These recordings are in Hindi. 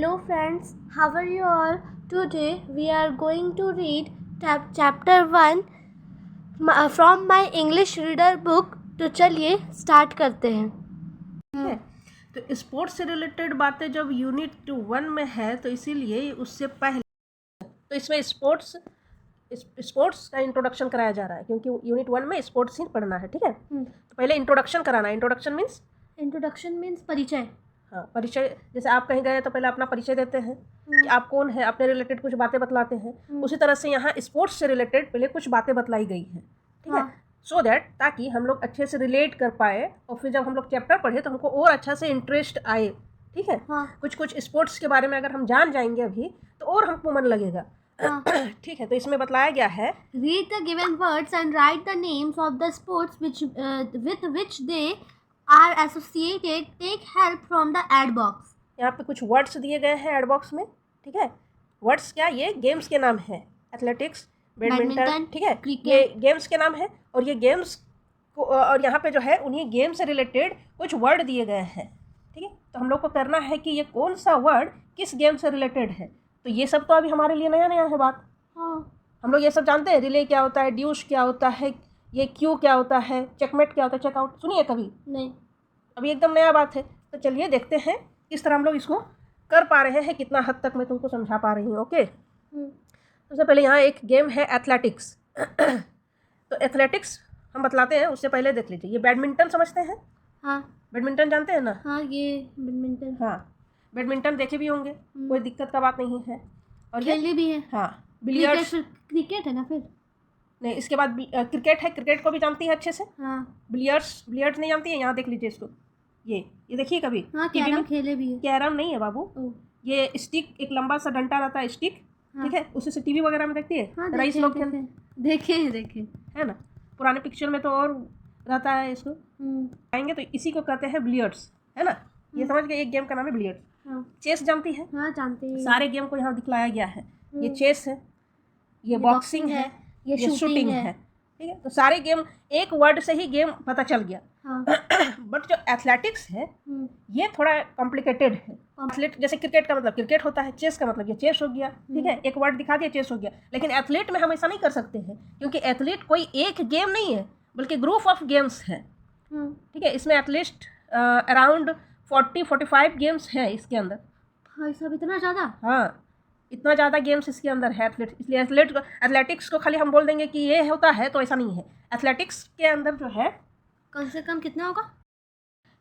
Hello friends, how are you all? Today we are going to read chapter 1 from my English reader book. तो चलिए स्टार्ट करते हैं। तो स्पोर्ट्स से रिलेटेड बातें जब यूनिट 1 में है तो इसीलिए उससे पहले तो इसमें स्पोर्ट्स का इंट्रोडक्शन कराया जा रहा है क्योंकि यूनिट 1 में स्पोर्ट्स ही पढ़ना है। ठीक है, तो पहले इंट्रोडक्शन कराना है। इंट्रोडक्शन मीन्स परिचय। हाँ, परिचय। जैसे आप कहीं गए तो पहले अपना परिचय देते हैं कि आप कौन है, अपने रिलेटेड कुछ बातें बतलाते हैं। उसी तरह से यहाँ स्पोर्ट्स से रिलेटेड पहले कुछ बातें बतलाई गई हैं। ठीक है, सो दैट ताकि हम लोग अच्छे से रिलेट कर पाए और फिर जब हम लोग चैप्टर पढ़े तो हमको और अच्छा से इंटरेस्ट आए। ठीक है, कुछ स्पोर्ट्स के बारे में अगर हम जान जाएंगे अभी तो और हमको मन लगेगा। ठीक है, तो इसमें बतलाया गया है read the given words and write the names of the sports with which they are associated. Take help from the aid box. यहाँ पे कुछ वर्ड्स दिए गए हैं एड बॉक्स में। ठीक है, वर्ड्स क्या, ये गेम्स के नाम है। एथलेटिक्स, बैडमिंटन, ठीक है, ये गेम्स के नाम है। और ये गेम्स को और यहाँ पे जो है उन्हीं गेम से रिलेटेड कुछ वर्ड दिए गए हैं। ठीक है, तो हम लोग को करना है कि ये कौन सा वर्ड किस गेम से रिलेटेड है। तो ये सब तो अभी हमारे लिए नया नया है बात। हम लोग ये सब जानते हैं, रिले क्या होता है, ड्यूश क्या होता है, ये क्यू क्या होता है, चेकमेट क्या होता है, चेकआउट सुनिए कभी नहीं, अभी एकदम नया बात है। तो चलिए देखते हैं किस तरह हम लोग इसको कर पा रहे हैं, कितना हद तक मैं तुमको समझा पा रही हूँ। ओके, सबसे पहले यहाँ एक गेम है एथलेटिक्स। तो एथलेटिक्स हम बतलाते हैं, उससे पहले देख लीजिए। ये बैडमिंटन समझते हैं? हाँ, बैडमिंटन जानते हैं ना? हाँ, ये बैडमिंटन। हाँ, बैडमिंटन देखे भी होंगे, कोई दिक्कत का बात नहीं है। और खेले भी है। हाँ, बिलियर्ड्स। क्रिकेट है ना फिर? नहीं, इसके बाद क्रिकेट है, क्रिकेट को भी जानती है अच्छे से। हाँ, बिलियर्ड्स नहीं जानती है? यहाँ देख लीजिए इसको, ये देखिए कभी। हाँ, कैरम खेले भी है। कैरम नहीं है बाबू, ये स्टिक, एक लंबा सा डंडा रहता है स्टिक। ठीक है, उसी से टीवी वगैरह में देखती है। हाँ, रईस लोग देखे है ना, पुराने पिक्चर में तो और रहता है। इसको आएंगे तो इसी को कहते हैं बिलियर्ड्स, है ना। ये समझ गए, एक गेम का नाम है बिलियर्ड्स। चेस जानती है? हाँ, जानते हैं। सारे गेम को यहाँ दिखलाया गया है। ये चेस है, ये बॉक्सिंग है, ये शूटिंग है। ठीक है, तो सारे गेम एक वर्ड से ही गेम पता चल गया। बट जो एथलेटिक्स है ये थोड़ा कॉम्प्लिकेटेड है। एथलीट जैसे क्रिकेट का मतलब क्रिकेट होता है, चेस का मतलब ये चेस हो गया। ठीक है, एक वर्ड दिखा दिया, चेस हो गया। लेकिन एथलीट में हम ऐसा नहीं कर सकते हैं क्योंकि एथलीट कोई एक गेम नहीं है बल्कि ग्रुप ऑफ गेम्स है। ठीक है, इसमें एटलीस्ट अराउंड 40-45 गेम्स हैं इसके अंदर। भाई साहब, इतना ज़्यादा? हाँ, इतना ज़्यादा गेम्स इसके अंदर है एथलीट। इसलिए एथलेटिक्स को खाली हम बोल देंगे कि ये होता है, तो ऐसा नहीं है। एथलेटिक्स के अंदर जो है कम से कम कितना होगा?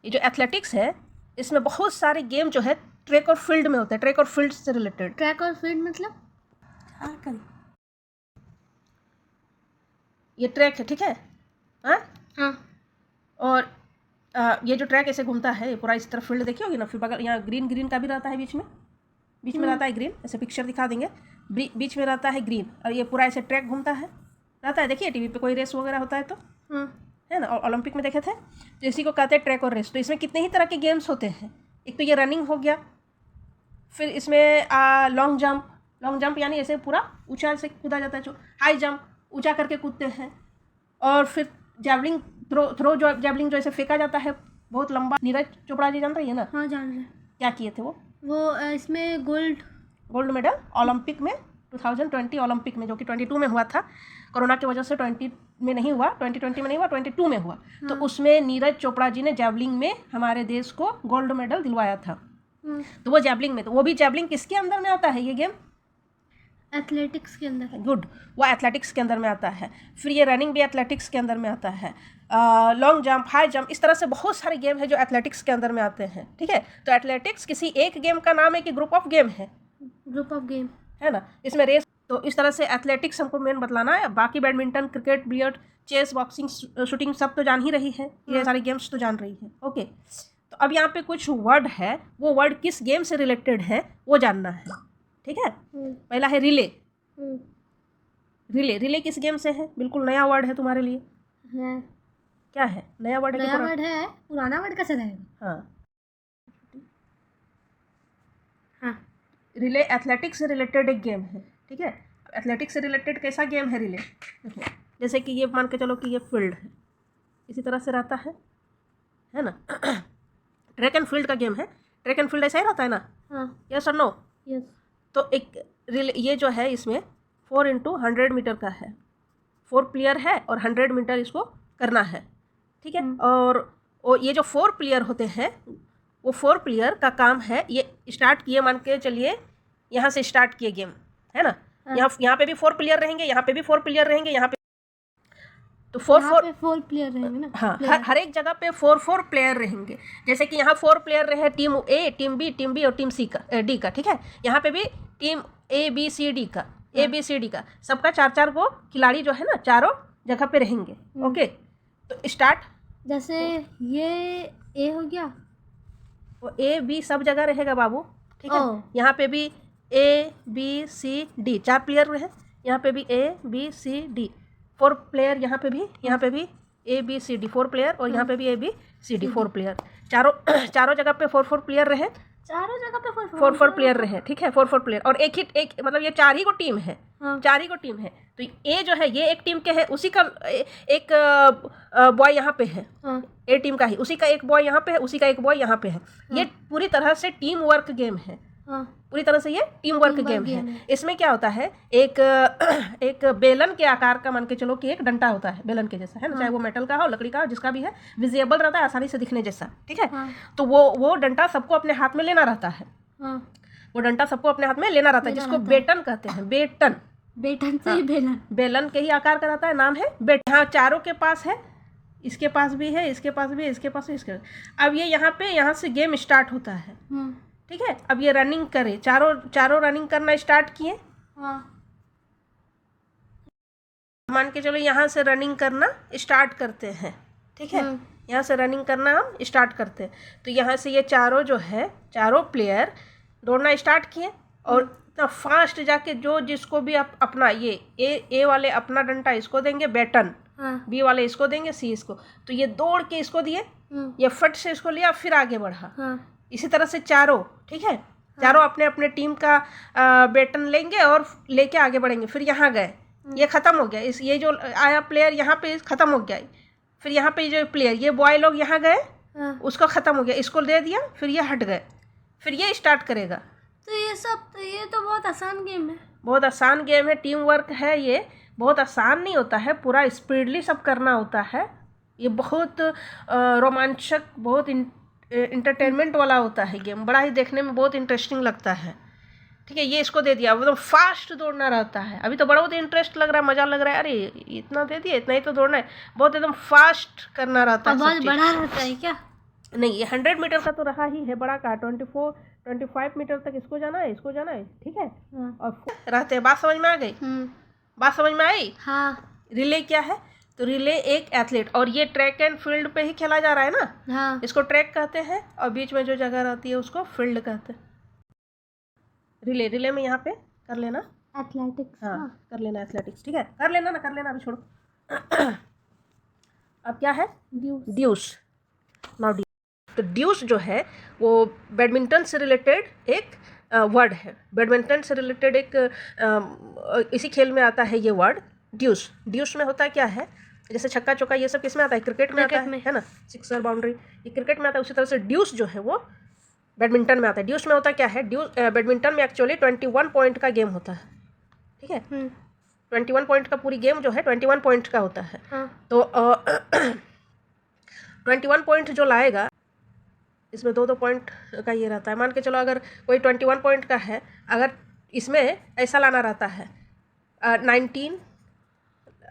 ये जो एथलेटिक्स है इसमें बहुत सारे गेम जो है ट्रैक और फील्ड में होते हैं। ट्रैक और फील्ड से रिलेटेड। ट्रैक और फील्ड मतलब? हाँ, ये ट्रैक है। ठीक है, हाँ, और ये जो ट्रैक ऐसे घूमता है पूरा इस तरफ फील्ड देखी होगी ना, फिर बगल यहाँ ग्रीन का भी रहता है बीच में रहता है ग्रीन। ऐसे पिक्चर दिखा देंगे, बीच में रहता है ग्रीन और ये पूरा ऐसे ट्रैक घूमता है रहता है। देखिए टीवी पे कोई रेस वगैरह होता है तो है ना, और ओलंपिक में देखे थे। तो इसी को कहते हैं ट्रैक और रेस। तो इसमें कितने ही तरह के गेम्स होते हैं। एक तो ये रनिंग हो गया, फिर इसमें लॉन्ग जंप यानी ऐसे पूरा ऊंचा से कूदा जाता है। जो हाई जंप, ऊंचा करके कूदते हैं। और फिर जैवलिंग थ्रो जो जैवलिंग जो ऐसे फेंका जाता है बहुत लंबा। नीरज चोपड़ा जी जान रही है ना? हाँ, जान रहे। क्या किए थे वो इसमें गोल्ड मेडल ओलंपिक में 2020 ओलंपिक में, जो कि 22 में हुआ था। कोरोना की वजह से 20 में नहीं हुआ, 2020 में नहीं हुआ, 22 में हुआ। तो उसमें नीरज चोपड़ा जी ने जैवलिंग में हमारे देश को गोल्ड मेडल दिलवाया था। तो वो जैवलिंग में, तो वो भी जैवलिंग किसके अंदर में आता है? ये गेम एथलेटिक्स के अंदर। गुड, वो एथलेटिक्स के अंदर में आता है। फिर ये रनिंग भी एथलेटिक्स के अंदर में आता है। लॉन्ग जंप, हाई जंप, इस तरह से बहुत सारे गेम है जो एथलेटिक्स के अंदर में आते हैं। ठीक है, तो एथलेटिक्स किसी एक गेम का नाम है कि ग्रुप ऑफ गेम है? ग्रुप ऑफ गेम है ना। इसमें रेस, तो इस तरह से एथलेटिक्स हमको मेन बतलाना है। बाकी badminton, cricket, billiard, chess, boxing, shooting सब तो जान ही रही है। ये सारे गेम्स तो जान रही है। ओके, तो अब यहाँ पे कुछ वर्ड है, वो वर्ड किस गेम से रिलेटेड है वो जानना है। ठीक है, पहला है रिले। रिले किस गेम से है? बिल्कुल नया वर्ड है तुम्हारे लिए। क्या है? नया वर्ड है? नया वर्ड है, पुराना वर्ड कैसे रहेगा? हाँ, रिले एथलेटिक्स से रिलेटेड एक गेम है। ठीक है, एथलेटिक्स से रिलेटेड कैसा गेम है रिले? जैसे कि ये मान के चलो कि ये फील्ड है, इसी तरह से रहता है ना। ट्रैक एंड फील्ड का गेम है। ट्रैक एंड फील्ड ऐसा ही रहता है ना? हाँ। यस और नो? यस। तो एक ये जो है इसमें 4 × 100 मीटर का है, 4 प्लेयर है और 100 मीटर इसको करना है, ठीक है। और ये जो 4 प्लेयर होते हैं वो 4 प्लेयर का काम है, ये स्टार्ट किए, मान के चलिए यहाँ से स्टार्ट किए गेम, है ना? यहाँ पे भी 4 प्लेयर रहेंगे, यहाँ पे भी 4 प्लेयर रहेंगे, यहाँ पे तो 4 प्लेयर रहेंगे ना? हाँ, हर एक जगह पे 4 प्लेयर रहेंगे। जैसे कि यहाँ 4 प्लेयर रहे टीम ए, टीम बी और टीम डी का, ठीक है। यहाँ पे भी team A B C D का सबका 4 को खिलाड़ी जो है ना चारों जगह पे रहेंगे। ओके, तो स्टार्ट। जैसे ये ए हो गया, वो ए बी सब जगह रहेगा बाबू, ठीक है। यहाँ पे भी A B C D 4 player रहे, यहाँ पे भी A B C D 4 player, यहाँ पे भी A B C D 4 player और यहाँ पे भी A B C D 4 player, चारों जगह पे 4 प्लेयर रहे, चारों जगह पे 4 प्लेयर रहे, ठीक है। 4 प्लेयर और एक मतलब ये 4 ही को टीम है, 4 ही को टीम है। तो ए जो है ये एक टीम के है, उसी का एक बॉय यहाँ पे है, ए टीम का ही, उसी का एक बॉय यहाँ पे है, उसी का एक बॉय यहाँ पे है। ये पूरी तरह से टीम वर्क गेम है, पूरी तरह से ये टीम वर्क गेम है। इसमें क्या होता है, एक बेलन के आकार का मान के चलो कि एक डंडा होता है, बेलन के जैसा, है ना, चाहे वो मेटल का हो, लकड़ी का हो, जिसका भी है, विजिबल रहता है, आसानी से दिखने जैसा, ठीक है। तो वो डंडा सबको अपने हाथ में लेना रहता है, वो डंडा सबको अपने हाथ में लेना रहता है, जिसको बेटन कहते हैं। बेटन से ही बेलन के ही आकार का रहता है, नाम है बेटन। हाँ, चारों के पास है, इसके पास भी है, इसके पास भी है, इसके पास है, इसके। अब ये यहाँ से गेम स्टार्ट होता है, ठीक है। अब ये रनिंग करे, चारों रनिंग करना स्टार्ट किए, मान के चलो यहाँ से रनिंग करना स्टार्ट करते हैं, ठीक है। यहाँ से रनिंग करना हम स्टार्ट करते हैं, तो यहाँ से ये चारों जो है, चारों प्लेयर दौड़ना स्टार्ट किए और इतना फास्ट जाके जो जिसको भी अपना ये ए वाले अपना डंडा इसको देंगे बेटन, बी वाले इसको देंगे सी इसको, तो ये दौड़ के इसको दिए, ये फट से इसको लिया, फिर आगे बढ़ा। इसी तरह से चारों, ठीक है, चारों अपने अपने टीम का बेटन लेंगे और लेके आगे बढ़ेंगे। फिर यहाँ गए, ये खत्म हो गया, ये जो आया प्लेयर यहाँ पे खत्म हो गया। फिर यहाँ पे जो प्लेयर, ये बॉय लोग यहाँ गए, उसका खत्म हो गया, इसको दे दिया, फिर ये हट गए, फिर ये स्टार्ट करेगा। तो ये तो बहुत आसान गेम है, बहुत आसान गेम है, टीम वर्क है। ये बहुत आसान नहीं होता है, पूरा स्पीडली सब करना होता है। ये बहुत रोमांचक, बहुत इंटरटेनमेंट वाला होता है गेम, बड़ा ही देखने में बहुत इंटरेस्टिंग लगता है, ठीक है। ये इसको दे दिया, एकदम फास्ट दौड़ना रहता है। अभी तो बड़ा बहुत इंटरेस्ट लग रहा है, मजा लग रहा है, अरे इतना दे दिया, इतना ही तो दौड़ना है, बहुत एकदम फास्ट करना रहता है। बहुत बड़ा रहता है क्या? नहीं, ये 100 मीटर का तो रहा ही है, बड़ा का 25 मीटर तक इसको जाना है, ठीक है। और रहते हैं, बात समझ में आ गई? बात समझ में आई? हाँ। रिले क्या है? तो रिले एक एथलीट, और ये ट्रैक एंड फील्ड पे ही खेला जा रहा है ना। हाँ। इसको ट्रैक कहते हैं और बीच में जो जगह रहती है उसको फील्ड कहते हैं। रिले में यहाँ पे कर लेना एथलेटिक्स। हाँ, कर लेना एथलेटिक्स, ठीक है, कर लेना, अभी छोड़ो। अब क्या है? ड्यूस। नाउ तो ड्यूस जो है वो बैडमिंटन से रिलेटेड एक वर्ड है, बैडमिंटन से रिलेटेड एक इसी खेल में आता है ये वर्ड ड्यूस में होता क्या है, जैसे छक्का चौका ये सब किस में आता है? क्रिकेट में आता है ना, सिक्सर बाउंड्री, ये क्रिकेट में आता है। उसी तरह से ड्यूस जो है वो बैडमिंटन में आता है। ड्यूस में होता क्या है? बैडमिंटन में एक्चुअली 21 पॉइंट का गेम होता है, ठीक है। 21 पॉइंट का पूरी गेम जो है 21 पॉइंट का होता है। तो 21 पॉइंट जो लाएगा, इसमें 2 पॉइंट का ये रहता है। मान के चलो अगर कोई 21 पॉइंट का है, अगर इसमें ऐसा लाना रहता है 19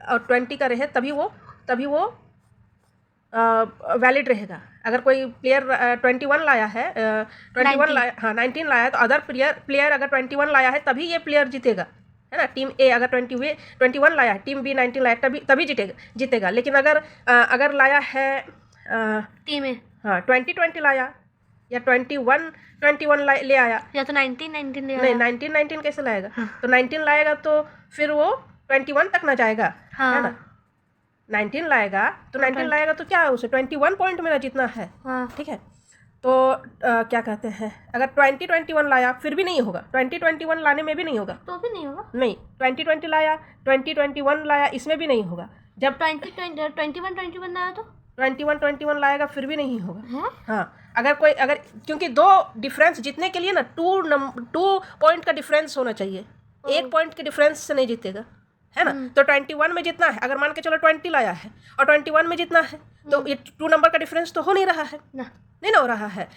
और 20 का रहे, तभी वो वैलिड रहेगा। अगर कोई प्लेयर 21 लाया है, 19 लाया है, तो अदर प्लेयर अगर 21 लाया है तभी ये प्लेयर जीतेगा, है ना। टीम ए अगर 21 लाया है, टीम बी 19 लाया तभी जीतेगा। लेकिन अगर लाया है टीम ए, हाँ, 20 लाया या 21 ले आया, या तो 19 ले आया। नहीं, 19 कैसे लाएगा? तो 19 लाएगा तो फिर वो 21 तक ना जाएगा, है ना। 19 लाएगा तो 19 लाएगा तो क्या है, उसे 21 पॉइंट में ना जीतना है, ठीक है। तो क्या कहते हैं, अगर 21 लाया फिर भी नहीं होगा, 21 लाने में भी नहीं होगा, तो भी नहीं होगा। नहीं, 20 लाया, 21 लाया, इसमें भी नहीं होगा। जब 21 लाया तो 21 लाएगा फिर भी नहीं होगा, हाँ। अगर क्योंकि दो डिफरेंस जीतने के लिए ना 2 पॉइंट का डिफरेंस होना चाहिए, 1 पॉइंट के डिफरेंस से नहीं जीतेगा, है ना। तो 21 में जितना है, अगर मान के चलो 20 लाया है और 21 में जितना है, तो ये 2 नंबर का डिफरेंस तो हो नहीं रहा है ना, नहीं ना हो रहा है।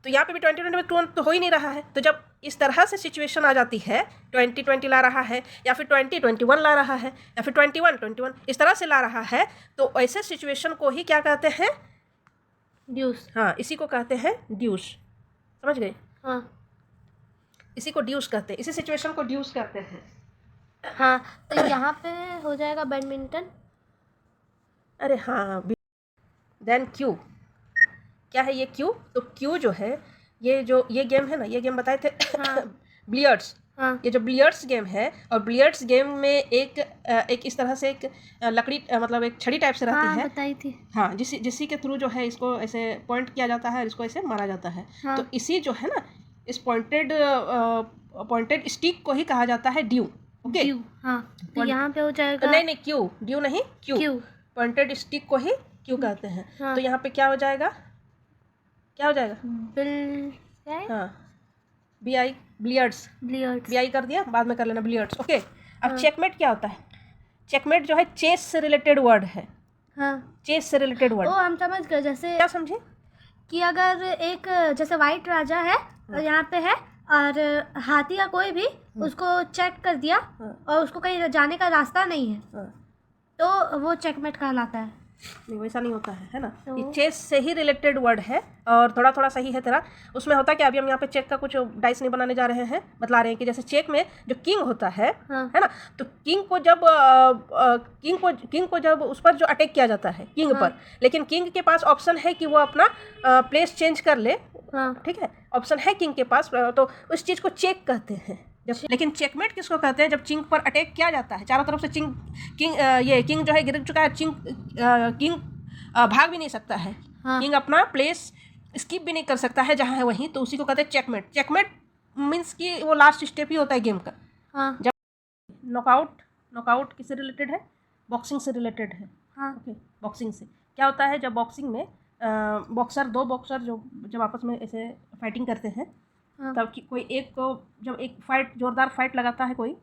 तो यहाँ पे भी 20 में 2 तो हो ही नहीं रहा है। तो जब इस तरह से सिचुएशन आ जाती है, 20 ला रहा है या फिर 21 ला रहा है या फिर 21 इस तरह से ला रहा है, तो ऐसे सिचुएशन को ही क्या कहते हैं, ड्यूस। हाँ, इसी को कहते हैं ड्यूस, समझ गए। हाँ, इसी को ड्यूस कहते हैं, इसी सिचुएशन को ड्यूस कहते हैं। हाँ, तो यहाँ पे हो जाएगा बैडमिंटन। अरे हाँ, देन क्यू, क्या है ये क्यू? तो क्यू जो है, ये गेम है ना, ये गेम बताए थे बिलियर्ड्स। हाँ, ये जो बिलियर्ड्स गेम है, और बिलियर्ड्स गेम में एक इस तरह से एक लकड़ी मतलब एक छड़ी टाइप से रहती है, बताई थी। हाँ, जिसी के थ्रू जो है इसको ऐसे पॉइंट किया जाता है, इसको ऐसे मारा जाता है। हाँ, तो इसी जो है ना, इस पॉइंटेड स्टिक को ही कहा जाता है ड्यू। ओके, हाँ, तो यहाँ पे हो जाएगा नहीं क्यू, ड्यू नहीं, क्यू। पॉइंटेड स्टिक को ही क्यू कहते हैं। हाँ, तो यहाँ पे क्या हो जाएगा, हाँ, बिलियर्ड्स BI कर दिया, बाद में कर लेना बिलियर्ड्स। ओके, अब चेकमेट क्या होता है? चेकमेट जो है चेस से रिलेटेड वर्ड है। हाँ, चेस से रिलेटेड वर्ड, हम समझ गए। जैसे क्या समझे कि अगर एक जैसे वाइट राजा है और यहाँ पे है, और हाथी या कोई भी उसको चेक कर दिया और उसको कहीं जाने का रास्ता नहीं है, तो वो चेकमेट कहलाता है। नहीं, वैसा नहीं होता है ना। तो ये चेस से ही रिलेटेड वर्ड है, और थोड़ा सही है तेरा। उसमें होता क्या, अभी हम यहाँ पे चेक का कुछ डाइस नहीं बनाने जा रहे हैं, बतला रहे हैं कि जैसे चेक में जो किंग होता है, है ना, तो किंग को जब उस पर जो अटैक किया जाता है किंग पर, लेकिन किंग के पास ऑप्शन है कि वो अपना प्लेस चेंज कर ले, ठीक है, ऑप्शन है किंग के पास, तो उस चीज़ को चेक कहते हैं। लेकिन चेकमेट किसको कहते हैं? जब किंग पर अटैक किया जाता है, चारों तरफ से किंग जो है गिर चुका है, किंग भाग भी नहीं सकता है, किंग अपना प्लेस स्किप भी नहीं कर सकता है जहाँ है वहीं, तो उसी को कहते हैं चेकमेट। चेकमेट मीन्स कि वो लास्ट स्टेप ही होता है गेम का। जब नॉकआउट किससे रिलेटेड है? बॉक्सिंग से रिलेटेड है। ओके, बॉक्सिंग से क्या होता है, जब बॉक्सिंग में दो बॉक्सर जब आपस में ऐसे फाइटिंग करते हैं, तब कोई एक को जब एक जोरदार फाइट लगाता है कोई,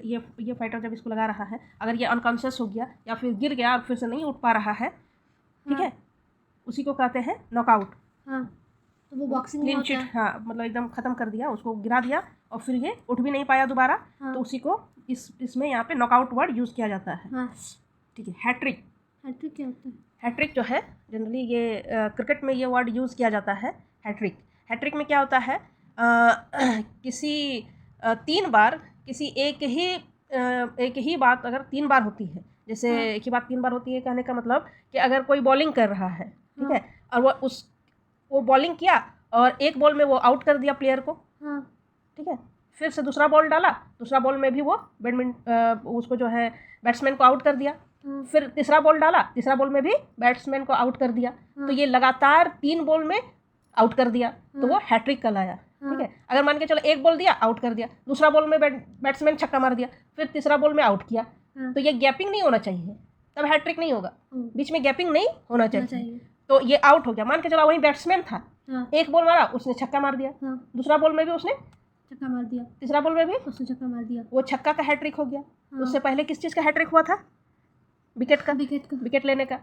ये फाइटर जब इसको लगा रहा है, अगर ये अनकॉन्शियस हो गया या फिर गिर गया और फिर से नहीं उठ पा रहा है, ठीक है, उसी को कहते हैं नॉकआउट। तो वो बॉक्सिंग क्लीन चिट, हाँ, मतलब एकदम खत्म कर दिया, उसको गिरा दिया और फिर ये उठ भी नहीं पाया दोबारा, तो उसी को इसमें यहाँ पे नॉकआउट वर्ड यूज़ किया जाता है। ठीक है, हैट्रिक क्या होता है? हैट्रिक जो है जनरली ये क्रिकेट में ये वर्ड यूज़ किया जाता है, हैट्रिक में क्या होता है, किसी 3 बार किसी एक ही बात अगर 3 बार होती है, जैसे एक ही बात 3 बार होती है, कहने का मतलब कि अगर कोई बॉलिंग कर रहा है, ठीक है, और वो बॉलिंग किया और एक बॉल में वो आउट कर दिया प्लेयर को, ठीक है, फिर से दूसरा बॉल डाला, दूसरा बॉल में भी वो उसको जो है बैट्समैन को आउट कर दिया, फिर तीसरा बॉल डाला, तीसरा बॉल में भी बैट्समैन को आउट कर दिया, तो ये लगातार 3 बॉल में आउट कर दिया, तो वो हैट्रिक कहलाया। ठीक है, अगर मान के चलो एक बॉल दिया, आउट कर दिया, दूसरा बॉल में बैट्समैन छक्का मार दिया, फिर तीसरा बॉल में आउट किया, तो ये गैपिंग नहीं होना चाहिए, तब हैट्रिक नहीं होगा, बीच में गैपिंग नहीं होना चाहिए। तो ये आउट हो गया, मान के चलो वही बैट्समैन था, एक बॉल मारा, उसने छक्का मार दिया, दूसरा बॉल में भी उसने छक्का मार दिया, तीसरा बॉल में भी उसने छक्का मार दिया, वो छक्का का हैट्रिक हो गया। उससे पहले किस चीज़ का हैट्रिक हुआ था? विकेट लेने का।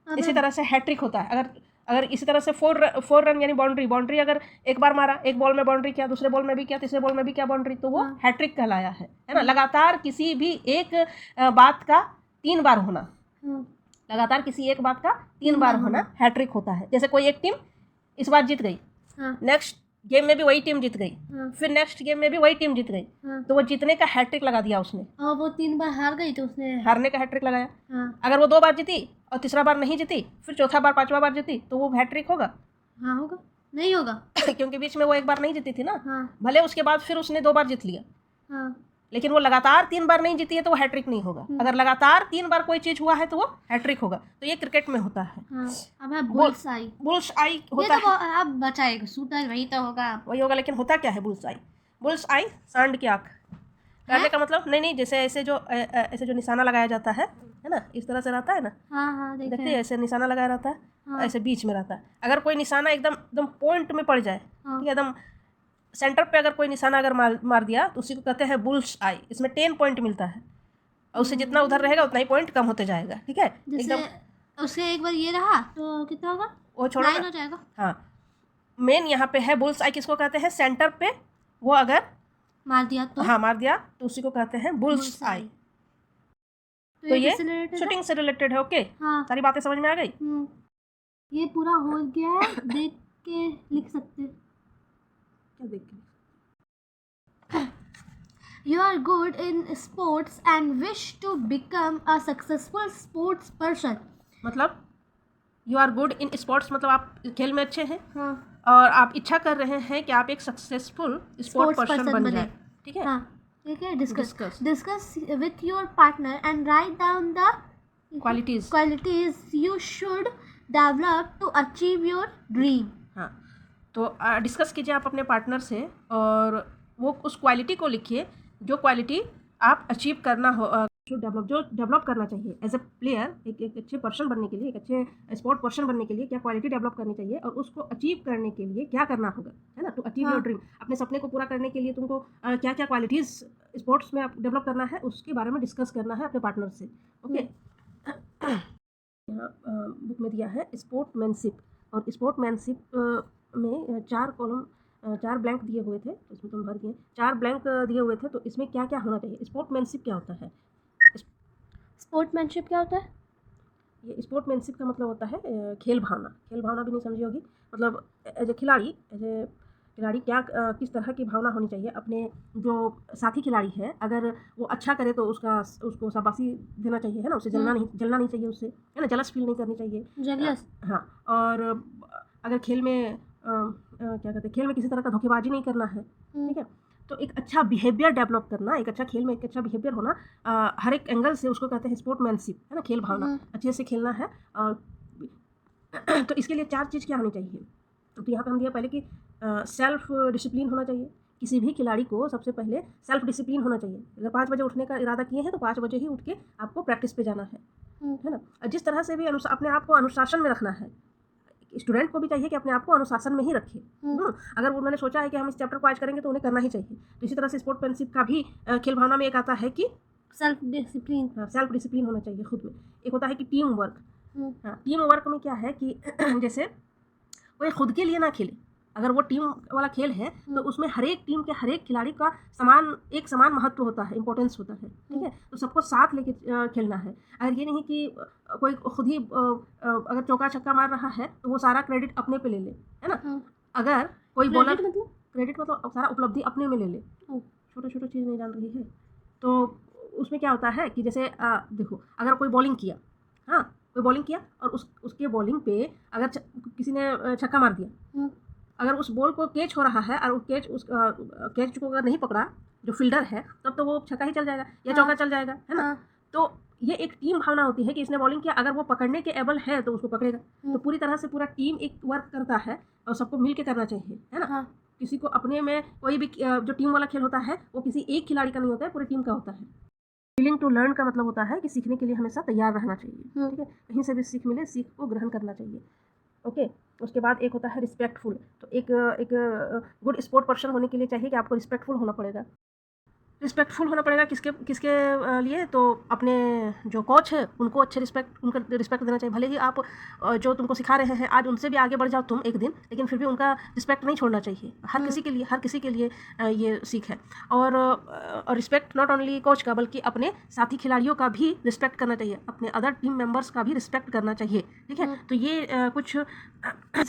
इसी तरह से हैट्रिक होता है। अगर इसी तरह से 4 रन यानी बाउंड्री अगर एक बार मारा, एक बॉल में बाउंड्री किया, दूसरे बॉल में भी किया, तीसरे बॉल में भी किया बाउंड्री, तो वो हैट्रिक कहलाया है ना। लगातार किसी भी एक बात का 3 बार होना, लगातार किसी एक बात का 3 बार होना हैट्रिक होता है। जैसे कोई एक टीम इस बार जीत गई, नेक्स्ट गेम में भी वही टीम जीत गई, फिर नेक्स्ट गेम में भी वही टीम जीत गई, तो वो जीतने का हैट्रिक लगा दिया उसने। और वो 3 बार हार गई तो उसने हारने का हैट्रिक लगाया। अगर वो 2 बार जीती और तीसरा बार नहीं जीती, फिर चौथा बार 5वां बार जीती, तो वो हैट्रिक होगा? हाँ होगा, नहीं होगा क्योंकि बीच में वो एक बार नहीं जीती थी ना। भले उसके बाद फिर उसने 2 बार जीत लिया, लेकिन वो लगातार 3 बार नहीं जीती है तो वो हैट्रिक नहीं होगा। अगर लगातार 3 बार कोई चीज हुआ है तो वो हैट्रिक होगा। तो ये क्रिकेट में होता है। अब है बुल्स आई होता है। अब बचा एक शूटर, वही होगा, लेकिन होता क्या है बुल्स आई? सांड की आँख। कहने का मतलब नहीं, जैसे ऐसे जो निशाना लगाया जाता है, है ना, इस तरह से रहता है ना। हाँ देखते हैं, ऐसे निशाना लगा रहता है, हाँ। ऐसे बीच में रहता है। अगर कोई निशाना एकदम एकदम पॉइंट में पड़ जाए, हाँ। ठीक है, एकदम सेंटर पे अगर कोई निशाना अगर मार दिया तो उसी को कहते हैं बुल्स आई। इसमें 10 पॉइंट मिलता है और उससे जितना उधर रहेगा उतना ही पॉइंट कम होते जाएगा, ठीक है। एकदम उससे एक बार ये रहा तो कितना होगा, वो छोड़ो 9 हो जाएगा। हाँ, मेन यहाँ पे है बुल्स आई, किसको कहते हैं, सेंटर पे वो अगर मार दिया तो, हाँ मार दिया तो उसी को कहते हैं बुल्स आई। तो ये शूटिंग से रिलेटेड है। ओके, हाँ। सारी बातें समझ में आ गई। ये पूरा हो गया है, देख के लिख सकते। क्या देख के? You are good in sports and wish to become a successful sports person. मतलब you are good in sports, मतलब आप खेल में अच्छे हैं। हाँ। और आप इच्छा कर रहे हैं कि आप एक सक्सेसफुल स्पोर्ट्स पर्सन बन जाए, ठीक है। हाँ, ठीक है। Discuss with your partner and write down the qualities you should develop to achieve your dream. हाँ, तो डिस्कस कीजिए आप अपने पार्टनर से और वो उस क्वालिटी को लिखिए जो क्वालिटी आप अचीव करना हो, जो डेवलप करना चाहिए एज ए प्लेयर। एक अच्छे पर्सन बनने के लिए, एक अच्छे स्पोर्ट पर्सन बनने के लिए क्या क्वालिटी डेवलप करनी चाहिए और उसको अचीव करने के लिए क्या करना होगा, है ना। टू अचीव योर ड्रीम, अपने सपने को पूरा करने के लिए तुमको क्या क्या क्वालिटीज़ स्पोर्ट्स में आप डेवलप करना है उसके बारे में डिस्कस करना है अपने पार्टनर से। ओके, यहाँ बुक में दिया है स्पोर्ट्समैनशिप, और स्पोर्ट्समैनशिप में 4 कॉलम 4 ब्लैंक दिए हुए थे, तो इसमें तुम भर दिए 4 ब्लैंक दिए हुए थे। तो इसमें क्या क्या होना चाहिए, स्पोर्ट्समैनशिप क्या होता है? स्पोर्ट्समैनशिप क्या होता है? ये स्पोर्ट्समैनशिप का मतलब होता है खेल भावना। खेल भावना भी नहीं समझी होगी, मतलब एज ए खिलाड़ी क्या किस तरह की भावना होनी चाहिए अपने जो साथी खिलाड़ी है। अगर वो अच्छा करे तो उसको शाबाशी देना चाहिए, है ना। उसे जलना नहीं चाहिए उससे, है ना। जलस फील नहीं करनी चाहिए। जलस, हाँ। और अगर खेल में क्या कहते हैं, खेल में किसी तरह का धोखेबाजी नहीं करना है, ठीक है। तो एक अच्छा बिहेवियर डेवलप करना, एक अच्छा खेल में एक अच्छा बिहेवियर होना हर एक एंगल से, उसको कहते हैं स्पोर्ट्समैनशिप, है ना। खेल भावना, अच्छे से खेलना है। तो इसके लिए 4 चीज़ क्या होनी चाहिए। तो यहाँ पे हम दिया पहले कि सेल्फ डिसिप्लिन होना चाहिए। किसी भी खिलाड़ी को सबसे पहले सेल्फ डिसिप्लिन होना चाहिए। अगर 5 बजे उठने का इरादा किए हैं तो 5 बजे ही उठ के आपको प्रैक्टिस पे जाना है ना। जिस तरह से भी अपने आप को अनुशासन में रखना है, स्टूडेंट को भी चाहिए कि अपने आप को अनुशासन में ही रखे। अगर उन्होंने सोचा है कि हम इस चैप्टर को आज करेंगे तो उन्हें करना ही चाहिए। तो इसी तरह से स्पोर्ट्समैनशिप का भी खेल भावना में एक आता है कि सेल्फ डिसिप्लिन। हाँ, सेल्फ डिसिप्लिन होना चाहिए खुद में। एक होता है कि टीम वर्क। हाँ, टीम वर्क में क्या है कि जैसे कोई खुद के लिए ना खेले, अगर वो टीम वाला खेल है तो उसमें हर एक टीम के हर एक खिलाड़ी का समान महत्व होता है, इंपॉर्टेंस होता है, ठीक है। तो सबको साथ लेके खेलना है। अगर ये नहीं कि कोई खुद ही अगर चौका छक्का मार रहा है तो वो सारा क्रेडिट अपने पे ले ले, है ना। अगर कोई बॉलर, क्रेडिट मतलब सारा उपलब्धि अपने में ले ले, छोटे चीज़ नहीं जान रही है। तो उसमें क्या होता है कि जैसे देखो, अगर कोई बॉलिंग किया, हाँ, कोई बॉलिंग किया और उसके बॉलिंग पे अगर किसी ने छक्का मार दिया, अगर उस बॉल को कैच हो रहा है और कैच को अगर नहीं पकड़ा जो फील्डर है, तब तो वो छक्का ही चल जाएगा या चौका चल जाएगा, है ना। तो ये एक टीम भावना होती है कि इसने बॉलिंग किया, अगर वो पकड़ने के एबल है तो उसको पकड़ेगा। तो पूरी तरह से पूरा टीम एक वर्क करता है और सबको मिल के करना चाहिए, है ना। किसी को अपने में कोई भी जो टीम वाला खेल होता है वो किसी एक खिलाड़ी का नहीं होता है, पूरी टीम का होता है। विलिंग टू लर्न का मतलब होता है कि सीखने के लिए हमेशा तैयार रहना चाहिए, ठीक है। कहीं से भी सीख मिले, सीख को ग्रहण करना चाहिए। ओके, उसके बाद एक होता है रिस्पेक्टफुल। तो एक गुड स्पोर्ट पर्सन होने के लिए चाहिए कि आपको रिस्पेक्टफुल होना पड़ेगा। रिस्पेक्टफुल होना पड़ेगा किसके लिए, तो अपने जो कोच है उनको उनका रिस्पेक्ट देना चाहिए। भले ही आप जो तुमको सिखा रहे हैं आज उनसे भी आगे बढ़ जाओ तुम एक दिन, लेकिन फिर भी उनका रिस्पेक्ट नहीं छोड़ना चाहिए। हर किसी के लिए ये सीख है। और रिस्पेक्ट नॉट ओनली कोच का बल्कि अपने साथी खिलाड़ियों का भी रिस्पेक्ट करना चाहिए, अपने अदर टीम मेंबर्स का भी रिस्पेक्ट करना चाहिए, ठीक है। तो ये कुछ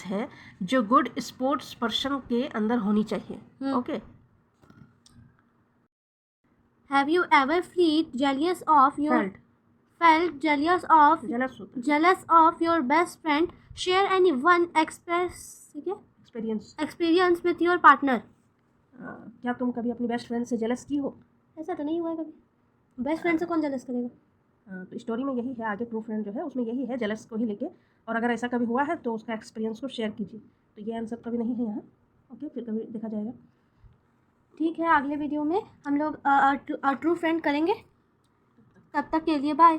है जो गुड स्पोर्ट्स पर्सन के अंदर होनी चाहिए। Okay. Have you ever felt jealous of your best friend? Share any one experience with your partner. क्या तुम कभी अपनी बेस्ट फ्रेंड से जेलस की हो? ऐसा तो नहीं हुआ है कभी। बेस्ट फ्रेंड से कौन जेलस करेगा? तो स्टोरी में यही है, आगे ट्रू फ्रेंड जो है उसमें यही है, जेलस को ही लेके। और अगर ऐसा कभी हुआ है तो उसका एक्सपीरियंस को शेयर कीजिए। तो ये आंसर कभी नहीं है यहाँ। ओके, फिर कभी देखा जाएगा। ठीक है, अगले वीडियो में हम लोग ट्रू फ्रेंड करेंगे। तब तक के लिए बाय।